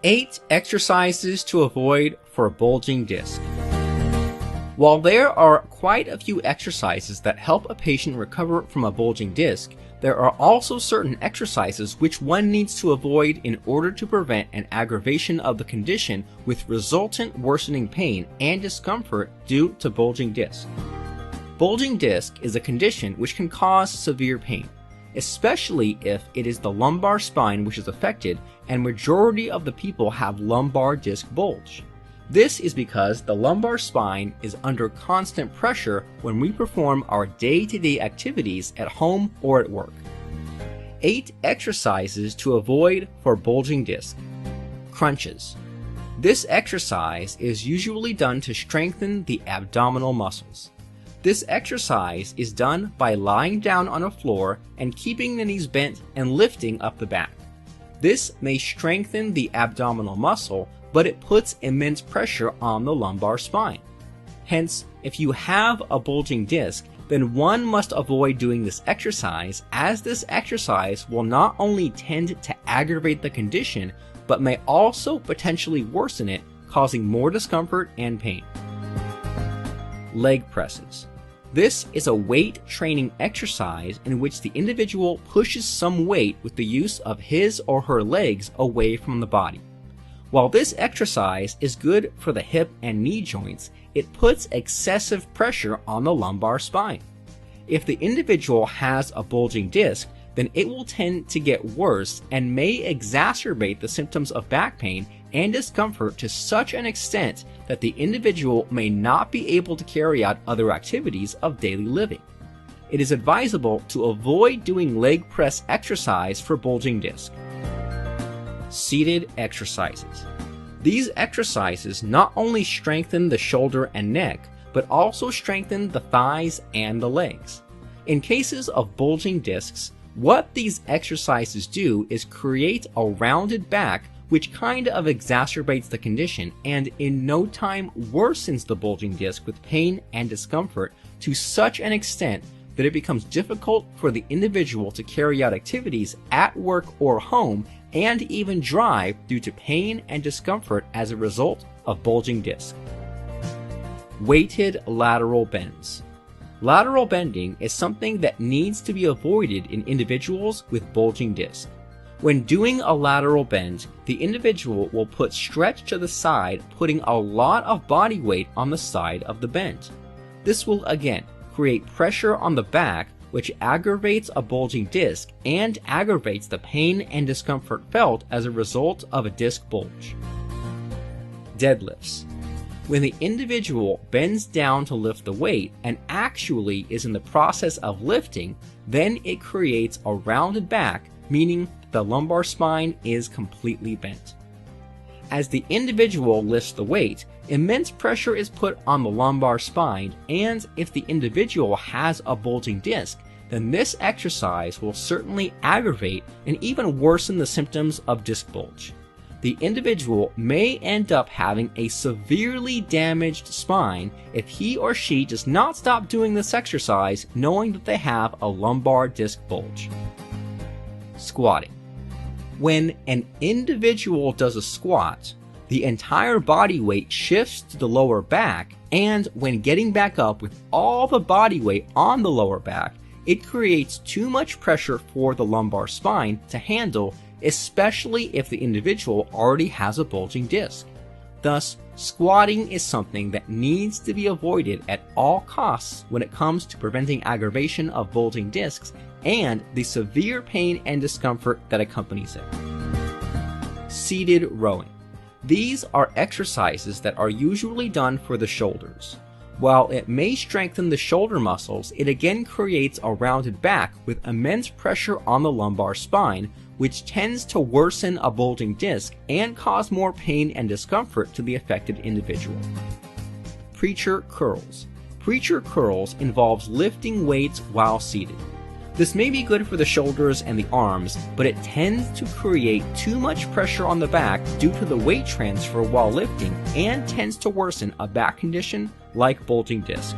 8 exercises to avoid for a bulging disc. While there are quite a few exercises that help a patient recover from a bulging disc, there are also certain exercises which one needs to avoid in order to prevent an aggravation of the condition with resultant worsening pain and discomfort due to bulging disc. Bulging disc is a condition which can cause severe pain, especially if it is the lumbar spine which is affected, and majority of the people have lumbar disc bulge. This is because the lumbar spine is under constant pressure when we perform our day-to-day activities at home or at work. 8 exercises to avoid for bulging disc. Crunches. This exercise is usually done to strengthen the abdominal muscles. This exercise is done by lying down on a floor and keeping the knees bent and lifting up the back. This may strengthen the abdominal muscle, but it puts immense pressure on the lumbar spine. Hence, if you have a bulging disc, then one must avoid doing this exercise, as this exercise will not only tend to aggravate the condition, but may also potentially worsen it, causing more discomfort and pain. Leg presses. This is a weight training exercise in which the individual pushes some weight with the use of his or her legs away from the body. While this exercise is good for the hip and knee joints, it puts excessive pressure on the lumbar spine. If the individual has a bulging disc, then it will tend to get worse and may exacerbate the symptoms of back pain and discomfort to such an extent that the individual may not be able to carry out other activities of daily living. It is advisable to avoid doing leg press exercise for bulging disc. Seated exercises. These exercises not only strengthen the shoulder and neck, but also strengthen the thighs and the legs. In cases of bulging discs, what these exercises do is create a rounded back, which kind of exacerbates the condition and in no time worsens the bulging disc with pain and discomfort to such an extent that it becomes difficult for the individual to carry out activities at work or home and even drive due to pain and discomfort as a result of bulging disc. Weighted lateral bends. Lateral bending is something that needs to be avoided in individuals with bulging disc. When doing a lateral bend, the individual will put stretch to the side, putting a lot of body weight on the side of the bend. This will again create pressure on the back, which aggravates a bulging disc and aggravates the pain and discomfort felt as a result of a disc bulge. Deadlifts. When the individual bends down to lift the weight and actually is in the process of lifting, then it creates a rounded back, meaning the lumbar spine is completely bent. As the individual lifts the weight, immense pressure is put on the lumbar spine, and if the individual has a bulging disc, then this exercise will certainly aggravate and even worsen the symptoms of disc bulge. The individual may end up having a severely damaged spine if he or she does not stop doing this exercise knowing that they have a lumbar disc bulge. Squatting. When an individual does a squat, the entire body weight shifts to the lower back, and when getting back up with all the body weight on the lower back, it creates too much pressure for the lumbar spine to handle, especially if the individual already has a bulging disc. Thus, squatting is something that needs to be avoided at all costs when it comes to preventing aggravation of bulging discs and the severe pain and discomfort that accompanies it. Seated rowing. These are exercises that are usually done for the shoulders. While it may strengthen the shoulder muscles, it again creates a rounded back with immense pressure on the lumbar spine, which tends to worsen a bulging disc and cause more pain and discomfort to the affected individual. Preacher curls. Preacher curls involves lifting weights while seated. This may be good for the shoulders and the arms, but it tends to create too much pressure on the back due to the weight transfer while lifting and tends to worsen a back condition like bulging disc.